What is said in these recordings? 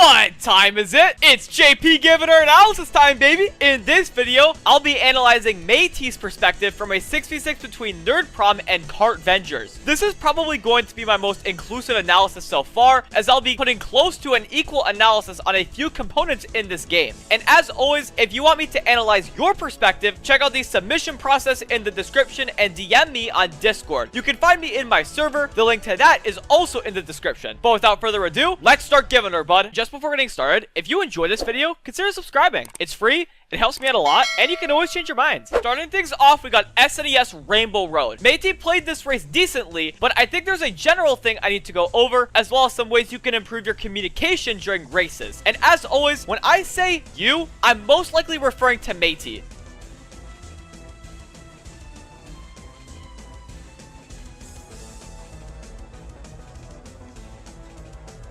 What time is it? It's JPGivin'er analysis time, baby! In this video, I'll be analyzing Maytee's perspective from a 6v6 between Nerd Prom and Kart Vengers. This is probably going to be my most inclusive analysis so far, as I'll be putting close to an equal analysis on a few components in this game. And as always, if you want me to analyze your perspective, check out the submission process in the description and DM me on Discord. You can find me in my server, the link to that is also in the description. But without further ado, let's start giving her, bud. Just before getting started, if you enjoy this video, consider subscribing. It's free, it helps me out a lot, and you can always change your mind. Starting things off, we got SNES Rainbow Road. Maytee played this race decently, but I think there's a general thing I need to go over, as well as some ways you can improve your communication during races. And as always, when I say you, I'm most likely referring to Maytee.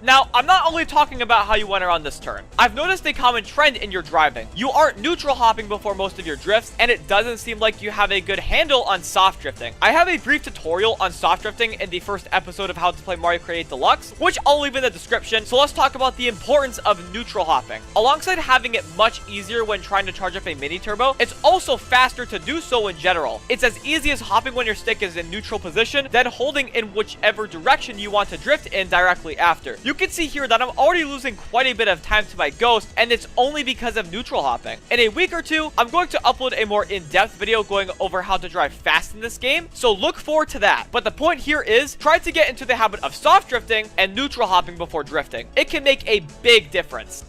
Now, I'm not only talking about how you went around this turn. I've noticed a common trend in your driving. You aren't neutral hopping before most of your drifts, and it doesn't seem like you have a good handle on soft drifting. I have a brief tutorial on soft drifting in the first episode of how to play Mario Kart 8 Deluxe, which I'll leave in the description, so let's talk about the importance of neutral hopping. Alongside having it much easier when trying to charge up a mini turbo, it's also faster to do so in general. It's as easy as hopping when your stick is in neutral position, then holding in whichever direction you want to drift in directly after. You can see here that I'm already losing quite a bit of time to my ghost, and it's only because of neutral hopping. In a week or two, I'm going to upload a more in-depth video going over how to drive fast in this game, so look forward to that. But the point here is, try to get into the habit of soft drifting and neutral hopping before drifting. It can make a big difference.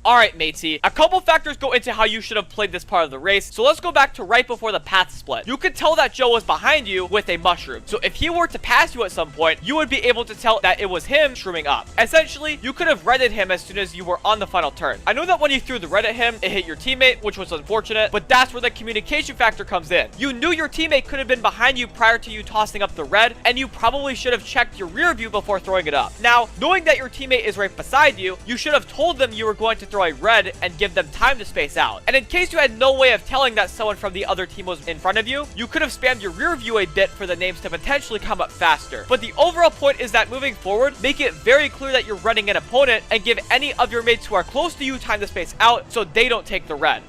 Alright, Maytee, a couple factors go into how you should have played this part of the race, so let's go back to right before the path split. You could tell that Joe was behind you with a mushroom, so if he were to pass you at some point, you would be able to tell that it was him shrooming up. Essentially, you could have redded him as soon as you were on the final turn. I know that when you threw the red at him, it hit your teammate, which was unfortunate, but that's where the communication factor comes in. You knew your teammate could have been behind you prior to you tossing up the red, and you probably should have checked your rear view before throwing it up. Now, knowing that your teammate is right beside you, you should have told them you were going to throw a red and give them time to space out. And in case you had no way of telling that someone from the other team was in front of you, you could have spammed your rear view a bit for the names to potentially come up faster. But the overall point is that moving forward, make it very clear that you're running an opponent and give any of your mates who are close to you time to space out so they don't take the red.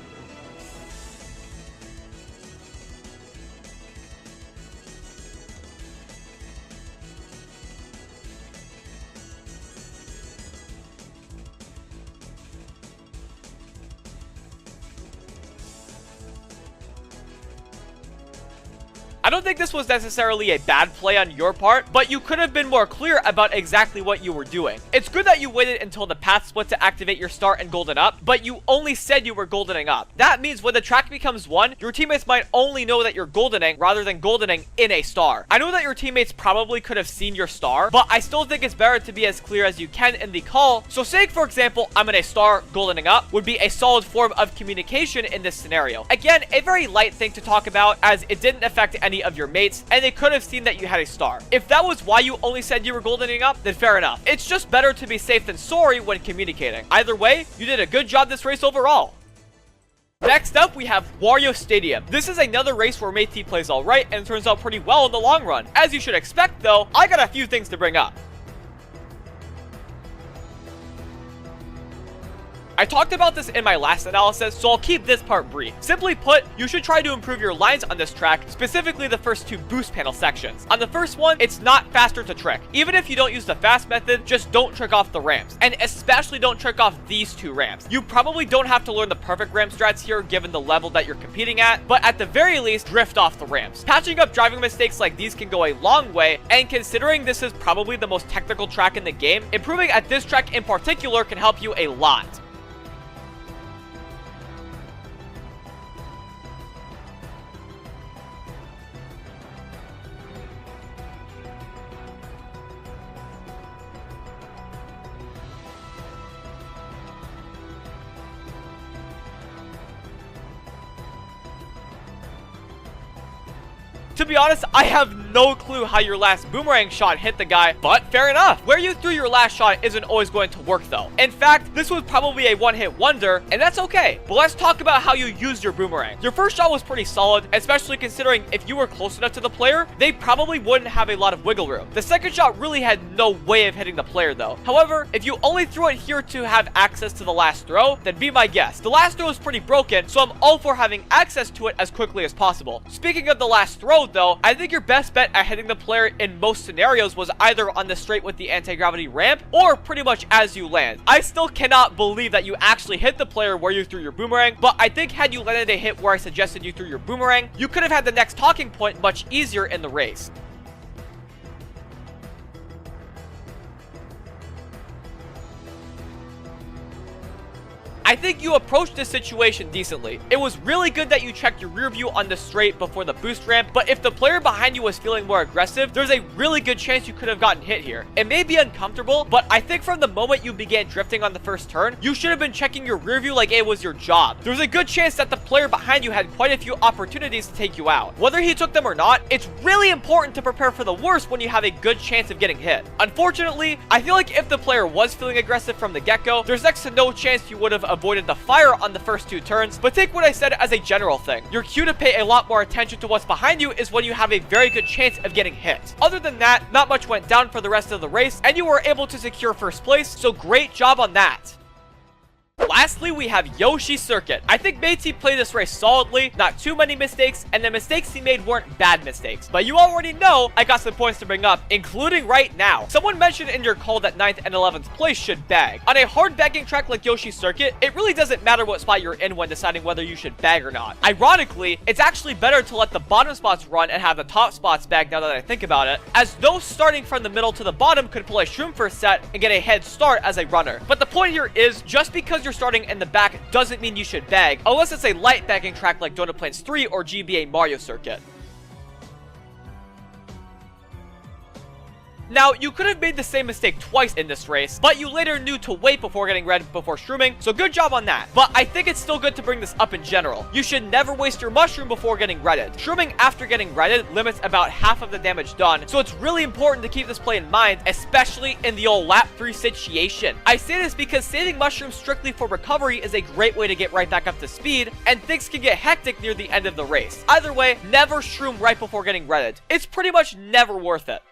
I don't think this was necessarily a bad play on your part, but you could have been more clear about exactly what you were doing. It's good that you waited until the path split to activate your start and golden up, but you only said you were goldening up. That means when the track becomes one, your teammates might only know that you're goldening rather than goldening in a star. I know that your teammates probably could have seen your star, but I still think it's better to be as clear as you can in the call. So say, for example, I'm in a star, goldening up would be a solid form of communication in this scenario. Again, a very light thing to talk about as it didn't affect any of your mates, and they could have seen that you had a star. If that was why you only said you were goldening up, then fair enough. It's just better to be safe than sorry when communicating. Either way, you did a good job this race overall. Next up, we have Wario Stadium. This is another race where Maytee plays alright and turns out pretty well in the long run. As you should expect though, I got a few things to bring up. I talked about this in my last analysis, so I'll keep this part brief. Simply put, you should try to improve your lines on this track, specifically the first two boost panel sections. On the first one, it's not faster to trick. Even if you don't use the fast method, just don't trick off the ramps. And especially don't trick off these two ramps. You probably don't have to learn the perfect ramp strats here given the level that you're competing at, but at the very least, drift off the ramps. Patching up driving mistakes like these can go a long way, and considering this is probably the most technical track in the game, improving at this track in particular can help you a lot. To be honest, I have no clue how your last boomerang shot hit the guy, but fair enough. Where you threw your last shot isn't always going to work though. In fact, this was probably a one-hit wonder, and that's okay. But let's talk about how you used your boomerang. Your first shot was pretty solid, especially considering if you were close enough to the player, they probably wouldn't have a lot of wiggle room. The second shot really had no way of hitting the player though. However, if you only threw it here to have access to the last throw, then be my guest. The last throw is pretty broken, so I'm all for having access to it as quickly as possible. Speaking of the last throw though, I think your best bet at hitting the player in most scenarios was either on the straight with the anti-gravity ramp or pretty much as you land. I still cannot believe that you actually hit the player where you threw your boomerang, but I think had you landed a hit where I suggested you threw your boomerang, you could have had the next talking point much easier in the race. I think you approached this situation decently. It was really good that you checked your rear view on the straight before the boost ramp, but if the player behind you was feeling more aggressive, there's a really good chance you could have gotten hit here. It may be uncomfortable, but I think from the moment you began drifting on the first turn, you should have been checking your rear view like it was your job. There's a good chance that the player behind you had quite a few opportunities to take you out. Whether he took them or not, it's really important to prepare for the worst when you have a good chance of getting hit. Unfortunately, I feel like if the player was feeling aggressive from the get-go, there's next to no chance you would have avoided the fire on the first two turns, but take what I said as a general thing. Your cue to pay a lot more attention to what's behind you is when you have a very good chance of getting hit. Other than that, not much went down for the rest of the race, and you were able to secure first place, so great job on that. Lastly, we have Yoshi Circuit. I think Matey played this race solidly, not too many mistakes, and the mistakes he made weren't bad mistakes. But you already know I got some points to bring up, including right now. Someone mentioned in your call that 9th and 11th place should bag. On a hard bagging track like Yoshi Circuit, it really doesn't matter what spot you're in when deciding whether you should bag or not. Ironically, it's actually better to let the bottom spots run and have the top spots bag now that I think about it, as those starting from the middle to the bottom could pull a shroom first set and get a head start as a runner. But the point here is, just because you're starting in the back doesn't mean you should bag, unless it's a light bagging track like Donut Plains 3 or GBA Mario Circuit. Now, you could have made the same mistake twice in this race, but you later knew to wait before getting red before shrooming, so good job on that. But I think it's still good to bring this up in general. You should never waste your mushroom before getting redded. Shrooming after getting redded limits about half of the damage done, so it's really important to keep this play in mind, especially in the old lap 3 situation. I say this because saving mushrooms strictly for recovery is a great way to get right back up to speed, and things can get hectic near the end of the race. Either way, never shroom right before getting redded. It's pretty much never worth it.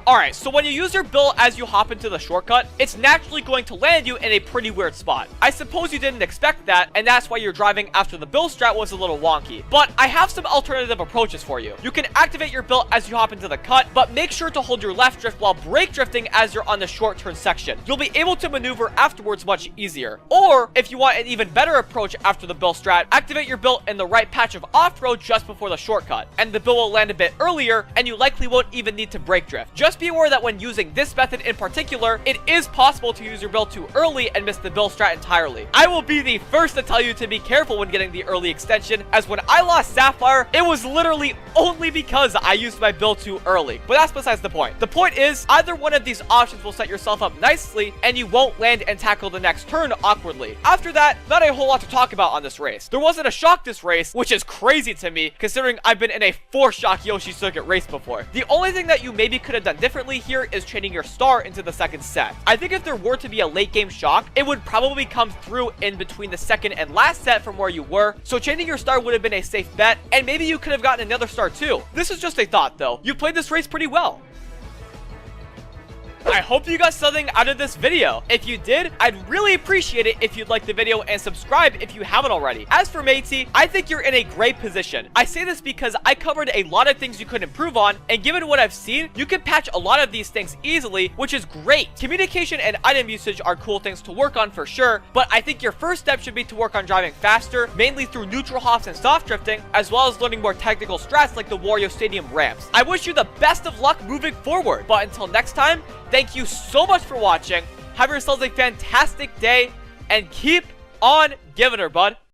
Alright, so when you use your bill as you hop into the shortcut, it's naturally going to land you in a pretty weird spot. I suppose you didn't expect that, and that's why your driving after the bill strat was a little wonky. But I have some alternative approaches for you. You can activate your bill as you hop into the cut, but make sure to hold your left drift while brake drifting as you're on the short turn section. You'll be able to maneuver afterwards much easier. Or, if you want an even better approach after the bill strat, activate your bill in the right patch of off-road just before the shortcut, and the bill will land a bit earlier, and you likely won't even need to brake drift. Just be aware that when using this method in particular, it is possible to use your bill too early and miss the bill strat entirely. I will be the first to tell you to be careful when getting the early extension, as when I lost Sapphire, it was literally only because I used my bill too early. But that's besides the point. The point is, either one of these options will set yourself up nicely, and you won't land and tackle the next turn awkwardly. After that, not a whole lot to talk about on this race. There wasn't a shock this race, which is crazy to me, considering I've been in a 4-shock Yoshi Circuit race before. The only thing that you maybe could have done differently here is chaining your star into the second set. I think if there were to be a late game shock, it would probably come through in between the second and last set from where you were, so chaining your star would have been a safe bet, and maybe you could have gotten another star too. This is just a thought though. You played this race pretty well. I hope you got something out of this video. If you did, I'd really appreciate it if you'd like the video and subscribe if you haven't already. As for Matey, I think you're in a great position. I say this because I covered a lot of things you could improve on, and given what I've seen, you can patch a lot of these things easily, which is great. Communication and item usage are cool things to work on for sure, but I think your first step should be to work on driving faster, mainly through neutral hops and soft drifting, as well as learning more technical strats like the Wario Stadium ramps. I wish you the best of luck moving forward, but until next time, thank you so much for watching. Have yourselves a fantastic day, and keep on giving her, bud.